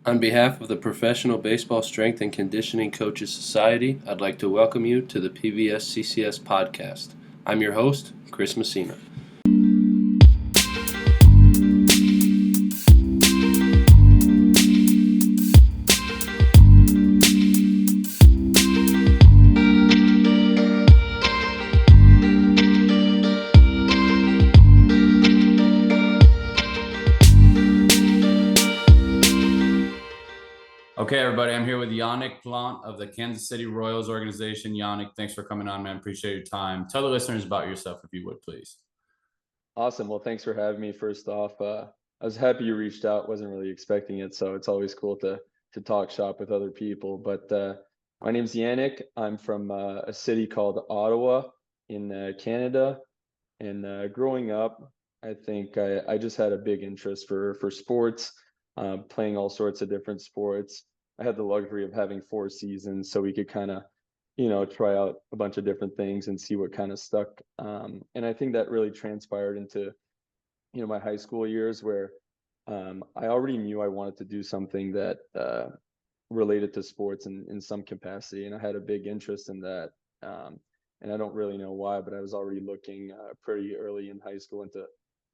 On behalf of the Professional Baseball Strength and Conditioning Coaches Society, I'd like to welcome you to the PBSCCS Podcast. I'm your host, Chris Messina. Okay, everybody, I'm here with Yannick Plante of the Kansas City Royals organization. Yannick, thanks for coming on, man. Appreciate your time. Tell the listeners about yourself, if you would, please. Awesome. Well, thanks for having me. First off, I was happy you reached out. Wasn't really expecting it, so it's always cool to talk shop with other people. But my name's Yannick. I'm from a city called Ottawa in Canada. And growing up, I think I just had a big interest for sports, playing all sorts of different sports. I had the luxury of having 4 seasons, so we could kind of, try out a bunch of different things and see what kind of stuck. And I think that really transpired into, my high school years where I already knew I wanted to do something that related to sports in some capacity, and I had a big interest in that. And I don't really know why, but I was already looking pretty early in high school into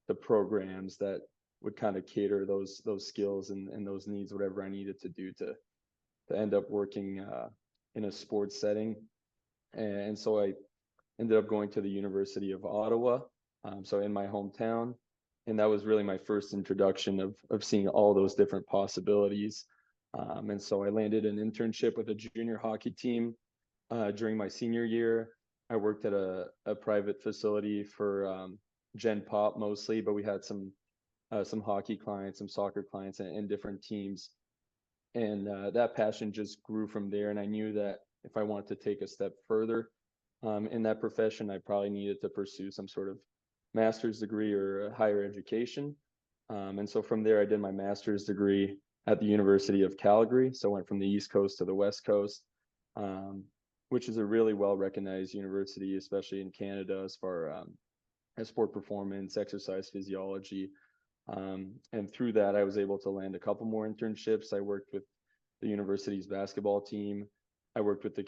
the programs that would kind of cater those skills and those needs, whatever I needed to do to end up working in a sports setting. And so I ended up going to the University of Ottawa, so in my hometown, and that was really my first introduction of seeing all those different possibilities. And so I landed an internship with a junior hockey team during my senior year. I worked at a private facility for Gen Pop mostly, but we had some hockey clients, some soccer clients, and different teams. And that passion just grew from there. And I knew that if I wanted to take a step further in that profession, I probably needed to pursue some sort of master's degree or higher education. And so from there, I did my master's degree at the University of Calgary. So I went from the East Coast to the West Coast, which is a really well-recognized university, especially in Canada, as far as sport performance, exercise physiology. And through that, I was able to land a couple more internships. I worked with the university's basketball team. I worked with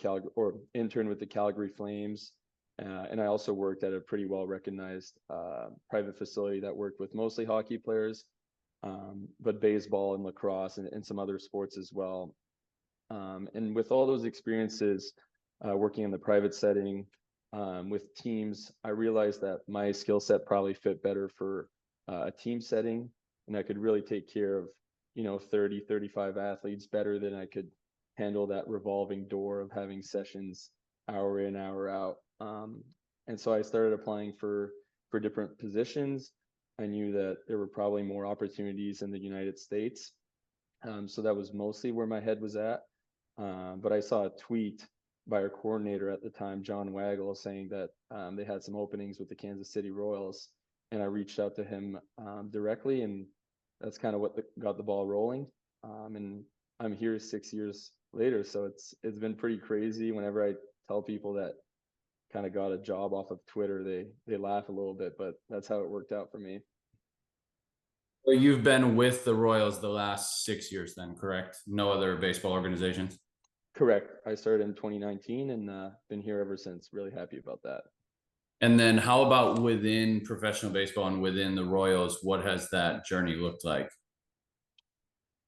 interned with the Calgary Flames. And I also worked at a pretty well-recognized private facility that worked with mostly hockey players, but baseball and lacrosse and some other sports as well. And with all those experiences, working in the private setting with teams, I realized that my skill set probably fit better for a team setting, and I could really take care of 30 35 athletes better than I could handle that revolving door of having sessions hour in hour out. And so I started applying for different positions. I knew that there were probably more opportunities in the United States, so that was mostly where my head was at. But I saw a tweet by our coordinator at the time, John Waggle, saying that they had some openings with the Kansas City Royals, and I reached out to him directly, and that's kind of what got the ball rolling. And I'm here 6 years later, so it's been pretty crazy. Whenever I tell people that kind of got a job off of Twitter, they laugh a little bit, but that's how it worked out for me. So you've been with the Royals the last 6 years then, correct? No other baseball organizations? Correct. I started in 2019 and been here ever since. Really happy about that. And then how about within professional baseball and within the Royals, what has that journey looked like?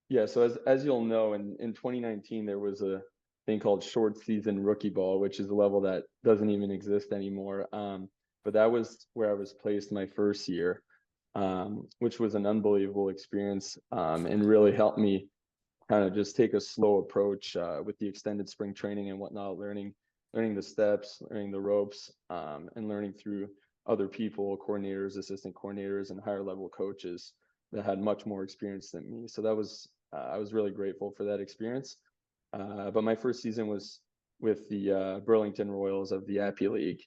Yeah, so as you'll know, in 2019 there was a thing called short season rookie ball, which is a level that doesn't even exist anymore. But that was where I was placed my first year, which was an unbelievable experience, and really helped me kind of just take a slow approach with the extended spring training and whatnot, learning the steps, learning the ropes, and learning through other people, coordinators, assistant coordinators, and higher level coaches that had much more experience than me. So that was I was really grateful for that experience. But my first season was with the Burlington Royals of the Appy League,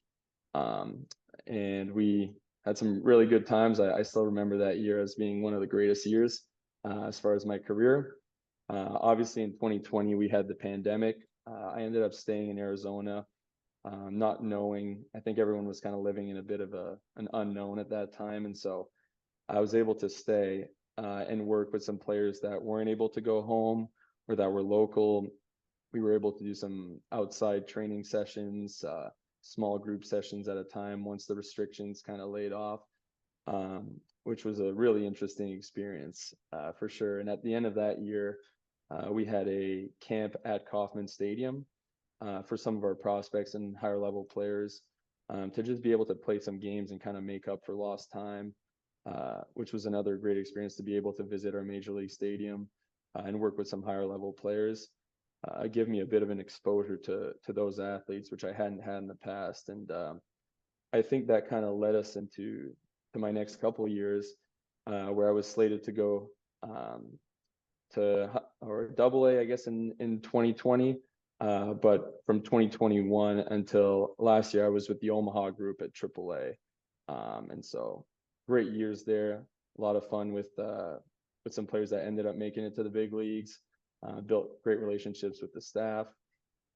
and we had some really good times. I still remember that year as being one of the greatest years as far as my career. Obviously, in 2020, we had the pandemic. I ended up staying in Arizona, not knowing. I think everyone was kind of living in a bit of an unknown at that time, and so I was able to stay. and work with some players that weren't able to go home or that were local. We were able to do some outside training sessions, small group sessions at a time once the restrictions kind of laid off, which was a really interesting experience for sure. And at the end of that year, we had a camp at Kauffman Stadium for some of our prospects and higher level players to just be able to play some games and kind of make up for lost time, which was another great experience to be able to visit our major league stadium and work with some higher level players. Give me a bit of an exposure to those athletes, which I hadn't had in the past. And I think that kind of led us into my next couple of years, where I was slated to go to or double A, I guess, in 2020. But from 2021 until last year, I was with the Omaha group at triple A. And so great years there, a lot of fun with some players that ended up making it to the big leagues, built great relationships with the staff.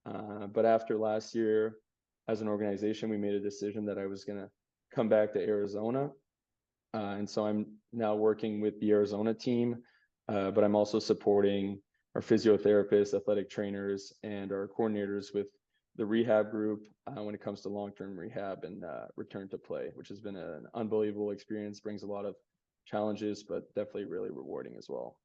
But after last year, as an organization, we made a decision that I was going to come back to Arizona. And so I'm now working with the Arizona team, but I'm also supporting our physiotherapists, athletic trainers, and our coordinators with the rehab group when it comes to long-term rehab and return to play, which has been an unbelievable experience, brings a lot of challenges, but definitely really rewarding as well.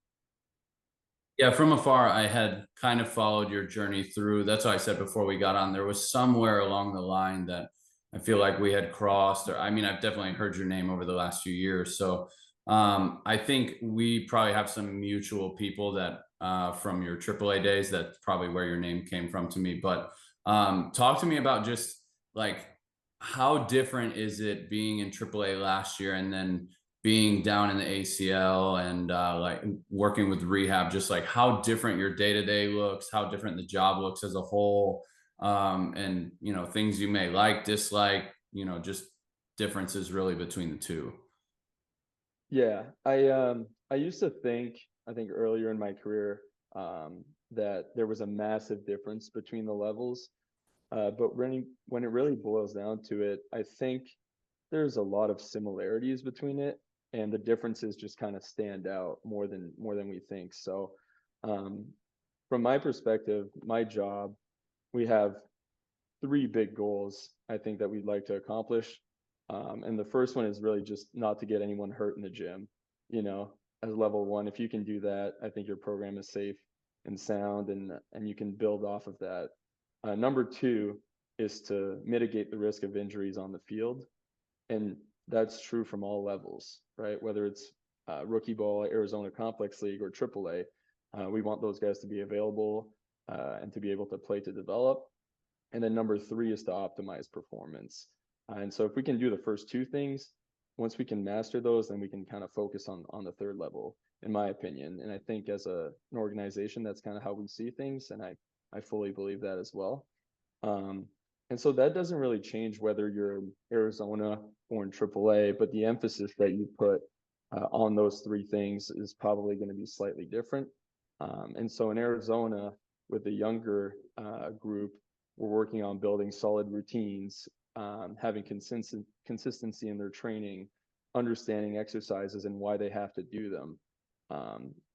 Yeah, from afar, I had kind of followed your journey through. That's why I said before we got on, there was somewhere along the line that I feel like we had crossed, or I mean, I've definitely heard your name over the last few years. So I think we probably have some mutual people that from your AAA days, that's probably where your name came from to me. But talk to me about just like, how different is it being in AAA last year and then being down in the ACL and like working with rehab, just like how different your day-to-day looks, how different the job looks as a whole, and, you know, things you may like, dislike, you know, just differences really between the two. Yeah, I used to think, I think earlier in my career, that there was a massive difference between the levels. But when it really boils down to it, I think there's a lot of similarities between it, and the differences just kind of stand out more than we think. So, from my perspective, my job, we have three big goals I think that we'd like to accomplish. And the first one is really just not to get anyone hurt in the gym. You know, as level one, if you can do that, I think your program is safe and sound, and you can build off of that. Number two is to mitigate the risk of injuries on the field. And that's true from all levels, right? Whether it's rookie ball, Arizona Complex League, or AAA, we want those guys to be available and to be able to play to develop. And then number three is to optimize performance. And so if we can do the first two things, once we can master those, then we can kind of focus on the third level, in my opinion. And I think as an organization, that's kind of how we see things. And I fully believe that as well. And so that doesn't really change whether you're in Arizona or in AAA, but the emphasis that you put on those three things is probably going to be slightly different. And so in Arizona, with the younger group, we're working on building solid routines, having consistency in their training, understanding exercises and why they have to do them.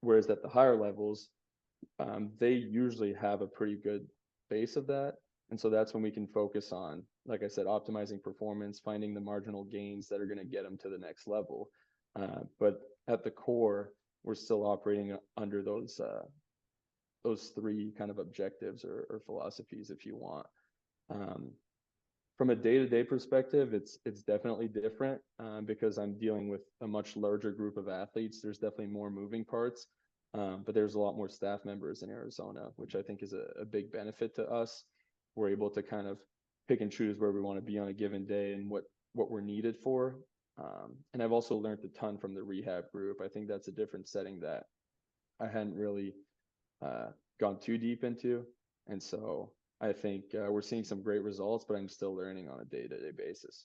Whereas at the higher levels, they usually have a pretty good base of that. And so that's when we can focus on, like I said, optimizing performance, finding the marginal gains that are going to get them to the next level. But at the core, we're still operating under those three kind of objectives or philosophies, if you want. From a day-to-day perspective, it's definitely different because I'm dealing with a much larger group of athletes. There's definitely more moving parts, but there's a lot more staff members in Arizona, which I think is a big benefit to us. We're able to kind of pick and choose where we want to be on a given day and what we're needed for. And I've also learned a ton from the rehab group. I think that's a different setting that I hadn't really gone too deep into. And so I think we're seeing some great results, but I'm still learning on a day-to-day basis.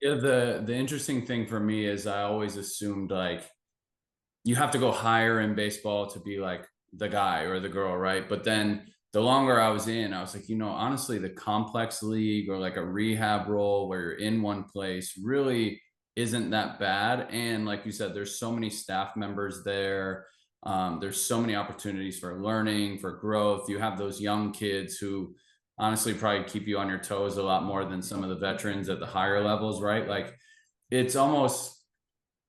Yeah, the interesting thing for me is I always assumed like you have to go higher in baseball to be like the guy or the girl, right? But then the longer I was in, I was like, you know, honestly, the complex league or like a rehab role where you're in one place really isn't that bad. And like you said, there's so many staff members there. There's so many opportunities for learning, for growth. You have those young kids who honestly probably keep you on your toes a lot more than some of the veterans at the higher levels, right? Like it's almost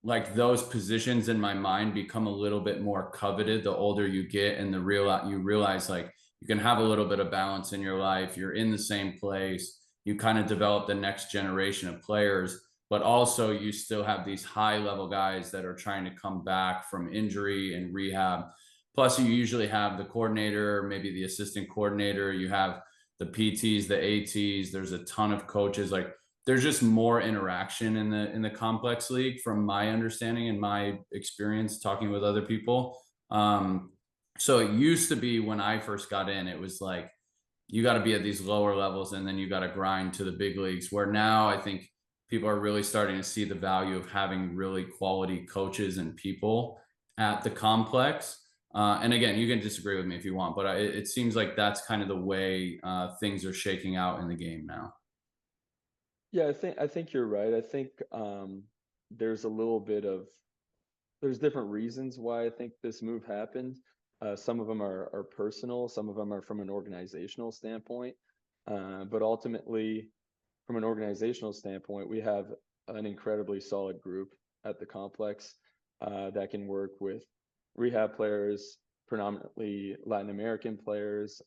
like those positions in my mind become a little bit more coveted the older you get, and you realize like you can have a little bit of balance in your life. You're in the same place. You kind of develop the next generation of players, but also you still have these high level guys that are trying to come back from injury and rehab. Plus, you usually have the coordinator, maybe the assistant coordinator. You have the PTs, the ATs. There's a ton of coaches. Like there's just more interaction in the complex league from my understanding and my experience talking with other people. So it used to be when I first got in, it was like you got to be at these lower levels and then you got to grind to the big leagues, where now I think people are really starting to see the value of having really quality coaches and people at the complex. And again, you can disagree with me if you want, but it seems like that's kind of the way things are shaking out in the game now. Yeah, I think you're right. I think there's a little bit of there's different reasons why I think this move happened. Some of them are personal, some of them are from an organizational standpoint. But ultimately, from an organizational standpoint, we have an incredibly solid group at the complex that can work with rehab players, predominantly Latin American players,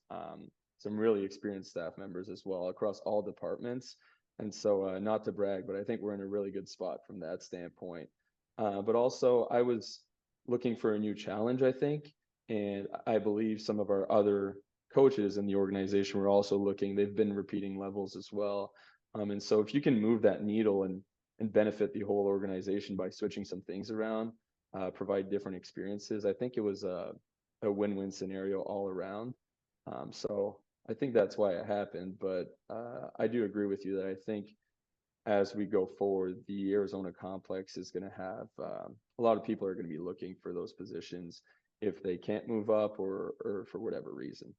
some really experienced staff members as well across all departments. And so, not to brag, but I think we're in a really good spot from that standpoint. But also, I was looking for a new challenge, I think, and I believe some of our other coaches in the organization were also looking. They've been repeating levels as well. And so, if you can move that needle and benefit the whole organization by switching some things around, provide different experiences, I think it was a win-win scenario all around. So I think that's why it happened. But I do agree with you that I think as we go forward, the Arizona complex is going to have a lot of people are going to be looking for those positions if they can't move up or for whatever reason.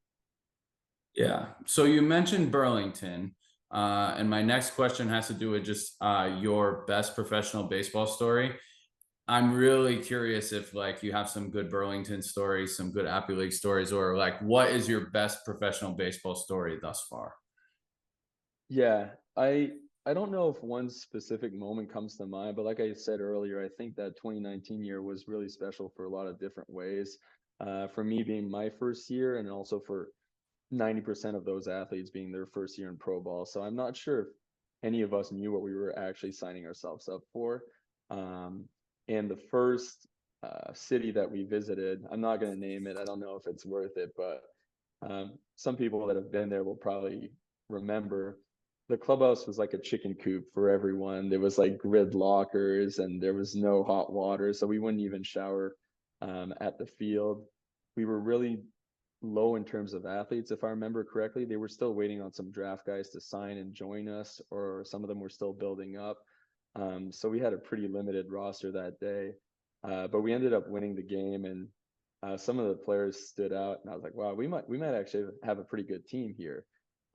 Yeah. So you mentioned Burlington, and my next question has to do with just your best professional baseball story. I'm really curious if like you have some good Burlington stories, some good Appy League stories, or like what is your best professional baseball story thus far? Yeah, I don't know if one specific moment comes to mind, but like I said earlier, I think that 2019 year was really special for a lot of different ways. For me being my first year, and also for 90% of those athletes being their first year in pro ball. So I'm not sure if any of us knew what we were actually signing ourselves up for. Um, and the first city that we visited, I'm not going to name it. I don't know if it's worth it, but some people that have been there will probably remember the clubhouse was like a chicken coop for everyone. There was like grid lockers and there was no hot water. So we wouldn't even shower at the field. We were really low in terms of athletes, if I remember correctly. They were still waiting on some draft guys to sign and join us, or some of them were still building up. So we had a pretty limited roster that day, but we ended up winning the game, and some of the players stood out, and I was like, wow, we might actually have a pretty good team here.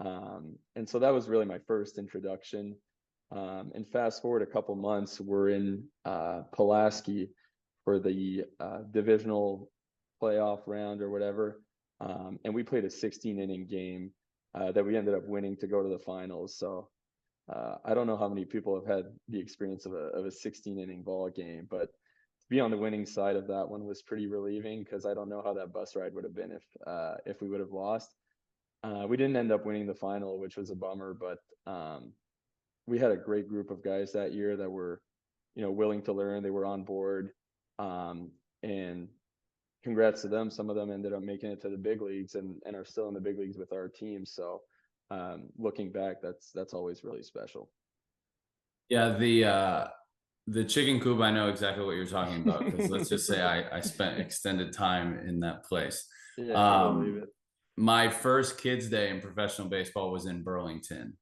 And so that was really my first introduction. And fast forward a couple months, we're in Pulaski for the divisional playoff round or whatever. And we played a 16-inning game that we ended up winning to go to the finals. So I don't know how many people have had the experience of a 16-inning ball game, but to be on the winning side of that one was pretty relieving, because I don't know how that bus ride would have been if we would have lost. We didn't end up winning the final, which was a bummer, but we had a great group of guys that year that were, willing to learn. They were on board, and congrats to them. Some of them ended up making it to the big leagues and are still in the big leagues with our team. So looking back, that's always really special. Yeah, the chicken coop, I know exactly what you're talking about, because let's just say I spent extended time in that place. Yeah, I believe it. My first kids' day in professional baseball was in Burlington.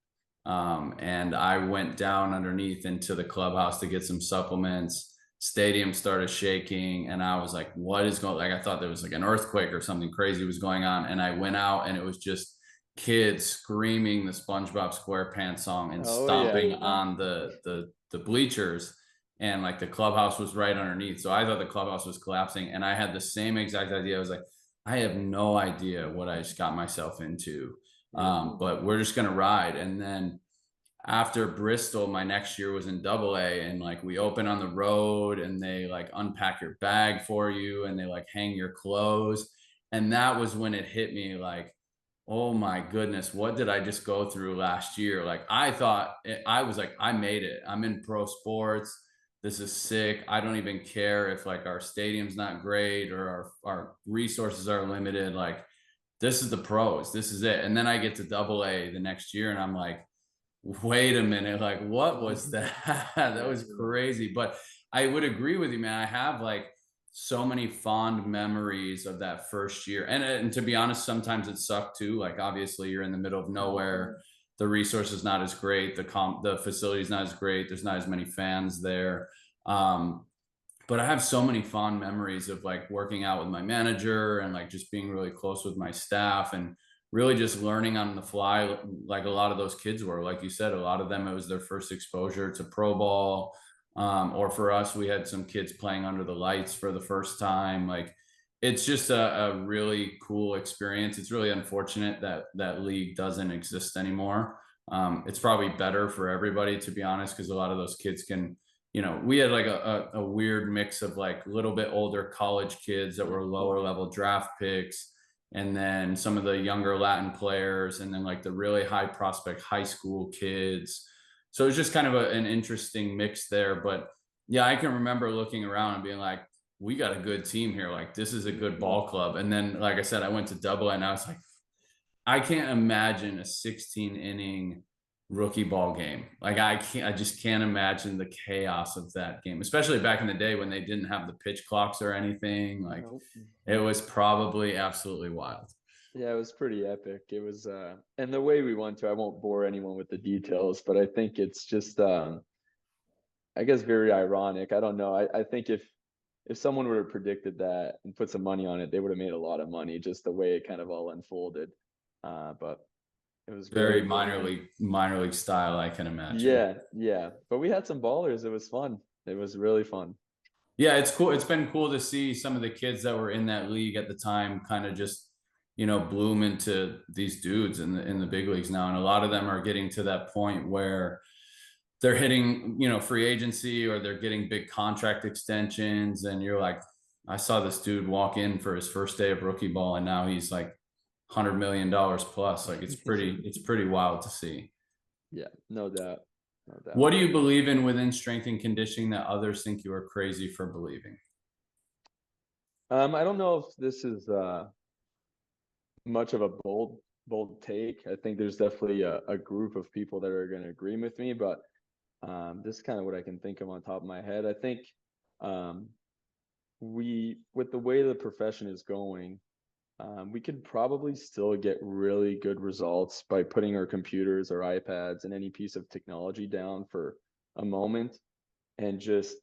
And I went down underneath into the clubhouse to get some supplements. Stadium started shaking, and I was like, what is going, like, I thought there was like an earthquake or something crazy was going on. And I went out, and it was just kids screaming the SpongeBob SquarePants song and stomping on the bleachers. and like the clubhouse was right underneath. So I thought the clubhouse was collapsing, and I had the same exact idea. I was like, I have no idea what I just got myself into. But we're just gonna ride. And then after Bristol, my next year was in AA, and like we open on the road and they like unpack your bag for you and they like hang your clothes. And that was when it hit me like, oh my goodness, what did I just go through last year? Like I thought I was like, I made it. I'm in pro sports. This is sick. I don't even care if like our stadium's not great or our resources are limited. Like this is the pros. This is it. And then I get to AA the next year and I'm like, wait a minute, like what was that? That was crazy. But I would agree with you, man. I have like so many fond memories of that first year. And to be honest, sometimes it sucked too. Like obviously you're in the middle of nowhere. The resource is not as great. The facility is not as great. There's not as many fans there. But I have so many fond memories of like working out with my manager and like just being really close with my staff and really just learning on the fly. Like a lot of those kids were, like you said, a lot of them, it was their first exposure to pro ball. Or for us, we had some kids playing under the lights for the first time. Like it's just a really cool experience. It's really unfortunate that that league doesn't exist anymore. It's probably better for everybody, to be honest, because a lot of those kids can, you know, we had like a weird mix of like a little bit older college kids that were lower level draft picks, and then some of the younger Latin players, and then like the really high prospect high school kids. So it's just kind of an interesting mix there. But yeah, I can remember looking around and being like, we got a good team here. Like this is a good ball club. And then, like I said, I went to double and I was like, I can't imagine a 16 inning rookie ball game. Like I just can't imagine the chaos of that game, especially back in the day when they didn't have the pitch clocks or anything. Like it was probably absolutely wild. Yeah, it was pretty epic. It was and the way we went to, I won't bore anyone with the details, but I think it's just I guess very ironic. I don't know. I think if someone would have predicted that and put some money on it, they would have made a lot of money, just the way it kind of all unfolded. But it was Very great. minor league style, I can imagine. Yeah. But we had some ballers. It was fun. It was really fun. Yeah, it's cool. It's been cool to see some of the kids that were in that league at the time kind of just, you know, bloom into these dudes in the big leagues now. And a lot of them are getting to that point where they're hitting, you know, free agency, or they're getting big contract extensions. And you're like, I saw this dude walk in for his first day of rookie ball, and now he's like $100 million plus. Like it's pretty wild to see. Yeah, no doubt. No doubt. What do you believe in within strength and conditioning that others think you are crazy for believing? I don't know if this is much of a bold take. I think there's definitely a group of people that are going to agree with me, but this is kind of what I can think of on top of my head. I think with the way the profession is going, we could probably still get really good results by putting our computers or iPads and any piece of technology down for a moment and just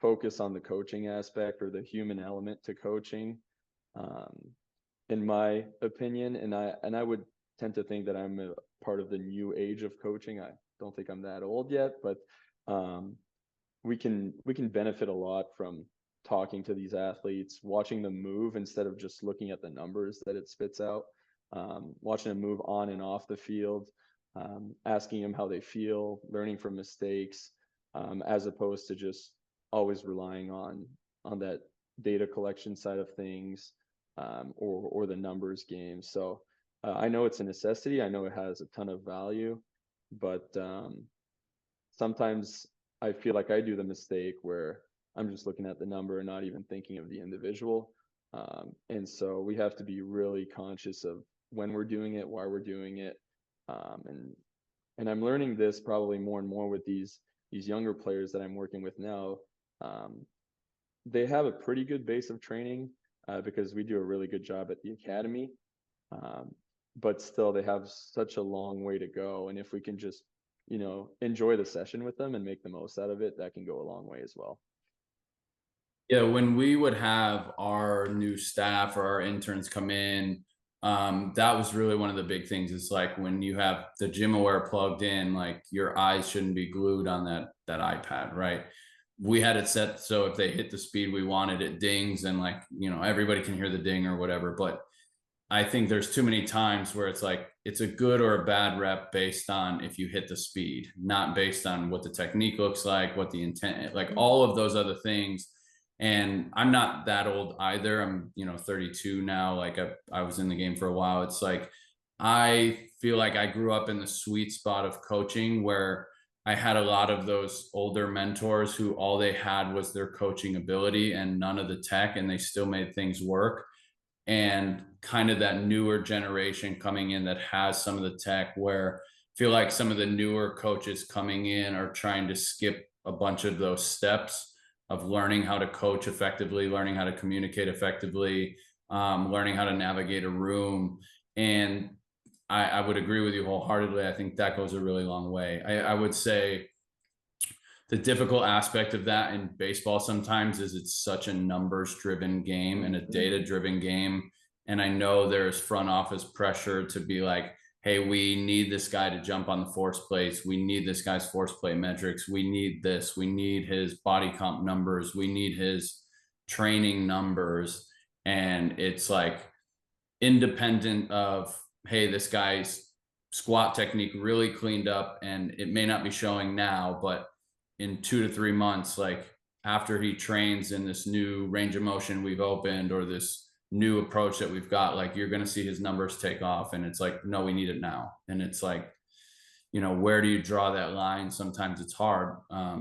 focus on the coaching aspect or the human element to coaching. In my opinion, and I would tend to think that I'm a part of the new age of coaching. I don't think I'm that old yet, but we can benefit a lot from talking to these athletes, watching them move instead of just looking at the numbers that it spits out, watching them move on and off the field, asking them how they feel, learning from mistakes, as opposed to just always relying on that data collection side of things, or the numbers game. So I know it's a necessity. I know it has a ton of value, but sometimes I feel like I do the mistake where I'm just looking at the number and not even thinking of the individual. And so we have to be really conscious of when we're doing it, why we're doing it. And I'm learning this probably more and more with these younger players that I'm working with now. They have a pretty good base of training because we do a really good job at the academy. But still, they have such a long way to go. And if we can just, you know, enjoy the session with them and make the most out of it, that can go a long way as well. Yeah, when we would have our new staff or our interns come in, that was really one of the big things. It's like when you have the gym aware plugged in, like your eyes shouldn't be glued on that iPad, right? we had it set so if they hit the speed we wanted, it dings, and like, everybody can hear the ding or whatever. But I think there's too many times where it's like it's a good or a bad rep based on if you hit the speed, not based on what the technique looks like, what the intent, like all of those other things. And I'm not that old either. I'm 32 now. Like I was in the game for a while. It's like I feel like I grew up in the sweet spot of coaching where I had a lot of those older mentors who all they had was their coaching ability and none of the tech, and they still made things work. And kind of that newer generation coming in that has some of the tech, where I feel like some of the newer coaches coming in are trying to skip a bunch of those steps of learning how to coach effectively, learning how to communicate effectively, learning how to navigate a room. And I would agree with you wholeheartedly. I think that goes a really long way. I would say the difficult aspect of that in baseball sometimes is it's such a numbers driven game and a data driven game. And I know there's front office pressure to be like, hey, we need this guy to jump on the force plates. We need this guy's force plate metrics. We need this. We need his body comp numbers. We need his training numbers. And it's like independent of, hey, this guy's squat technique really cleaned up and it may not be showing now, but in 2 to 3 months, like after he trains in this new range of motion we've opened or this new approach that we've got, like you're going to see his numbers take off. And it's like, no, we need it now. And it's like, where do you draw that line? Sometimes it's hard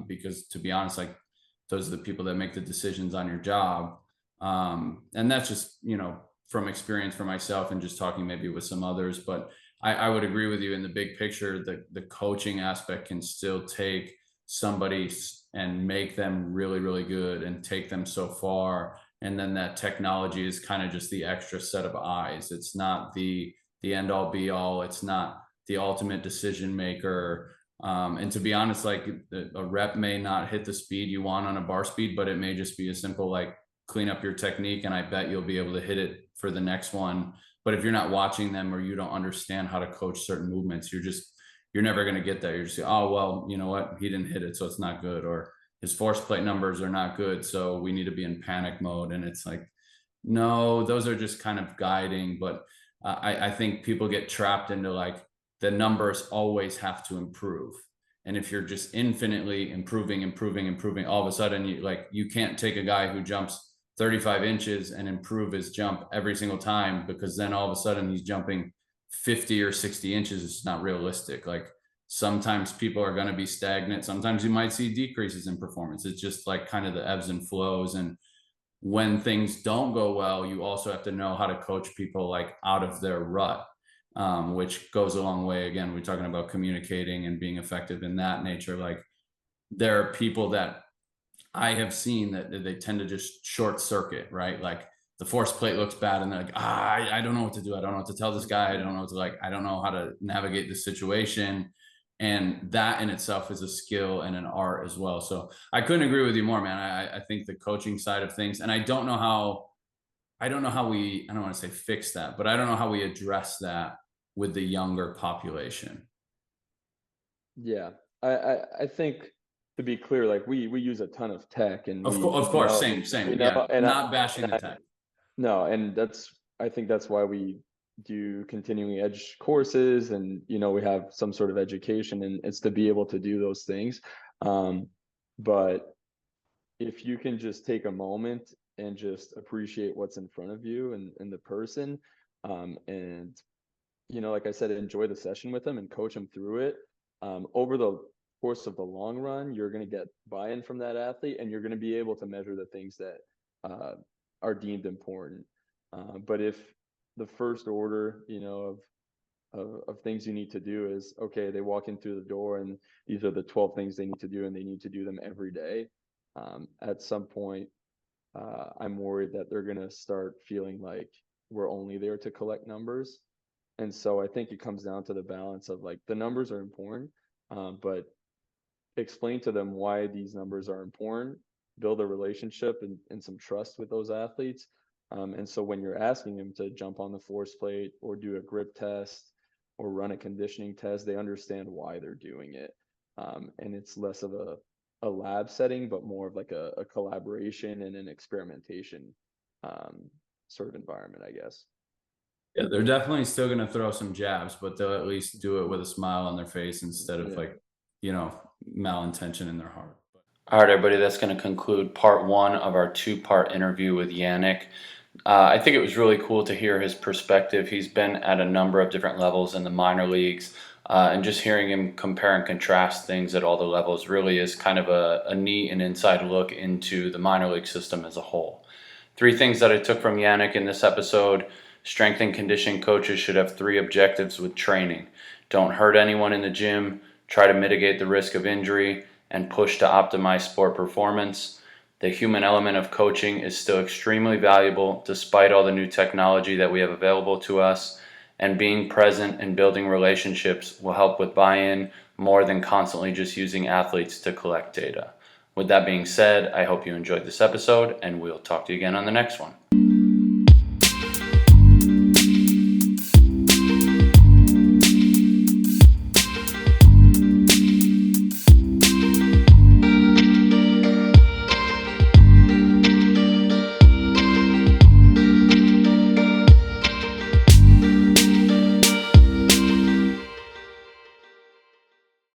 because to be honest, like those are the people that make the decisions on your job. And that's just, from experience for myself and just talking maybe with some others. But I would agree with you in the big picture that the coaching aspect can still take somebody and make them really, really good and take them so far. And then that technology is kind of just the extra set of eyes. It's not the end all be all. It's not the ultimate decision maker. And to be honest, like a rep may not hit the speed you want on a bar speed, but it may just be a simple, like clean up your technique. And I bet you'll be able to hit it for the next one. But if you're not watching them or you don't understand how to coach certain movements, you're never going to get there. You're just, oh, well, you know what? He didn't hit it, so it's not good. Or his force plate numbers are not good, so we need to be in panic mode. And it's like, no, those are just kind of guiding. But I think people get trapped into like the numbers always have to improve. And if you're just infinitely improving, all of a sudden you can't take a guy who jumps 35 inches and improve his jump every single time, because then all of a sudden he's jumping 50 or 60 inches. It's not realistic. Like sometimes people are going to be stagnant. Sometimes you might see decreases in performance. It's just like kind of the ebbs and flows. And when things don't go well, you also have to know how to coach people like out of their rut, which goes a long way. Again, we're talking about communicating and being effective in that nature. Like there are people that I have seen that they tend to just short circuit, right? Like the force plate looks bad and they're like, I don't know what to do. I don't know what to tell this guy. I don't know what to I don't know how to navigate the situation. And that in itself is a skill and an art as well. So I couldn't agree with you more, man. I think the coaching side of things, and I don't know how we, I don't want to say fix that, but I don't know how we address that with the younger population. Yeah, I think, to be clear, like we use a ton of tech, and of course, same, yeah, and not bashing the tech. No, and I think that's why we do continuing edge courses, and we have some sort of education, and it's to be able to do those things. But if you can just take a moment and just appreciate what's in front of you and the person, and like I said, enjoy the session with them and coach them through it, over the course of the long run, you're going to get buy-in from that athlete, and you're going to be able to measure the things that are deemed important. But if the first order, of things you need to do is, okay, they walk in through the door and these are the 12 things they need to do, and they need to do them every day. At some point, I'm worried that they're going to start feeling like we're only there to collect numbers. And so I think it comes down to the balance of like the numbers are important, but explain to them why these numbers are important, build a relationship and some trust with those athletes. And so when you're asking them to jump on the force plate or do a grip test or run a conditioning test, they understand why they're doing it. And it's less of a a lab setting, but more of like a collaboration and an experimentation sort of environment, I guess. Yeah, they're definitely still going to throw some jabs, but they'll at least do it with a smile on their face instead of like, malintention in their heart. All right, everybody, that's going to conclude part one of our two-part interview with Yannick. I think it was really cool to hear his perspective. He's been at a number of different levels in the minor leagues, and just hearing him compare and contrast things at all the levels really is kind of a neat and inside look into the minor league system as a whole. 3 things that I took from Yannick in this episode: strength and conditioning coaches should have 3 objectives with training. Don't hurt anyone in the gym, try to mitigate the risk of injury, and push to optimize sport performance. The human element of coaching is still extremely valuable despite all the new technology that we have available to us, and being present and building relationships will help with buy-in more than constantly just using athletes to collect data. With that being said, I hope you enjoyed this episode, and we'll talk to you again on the next one.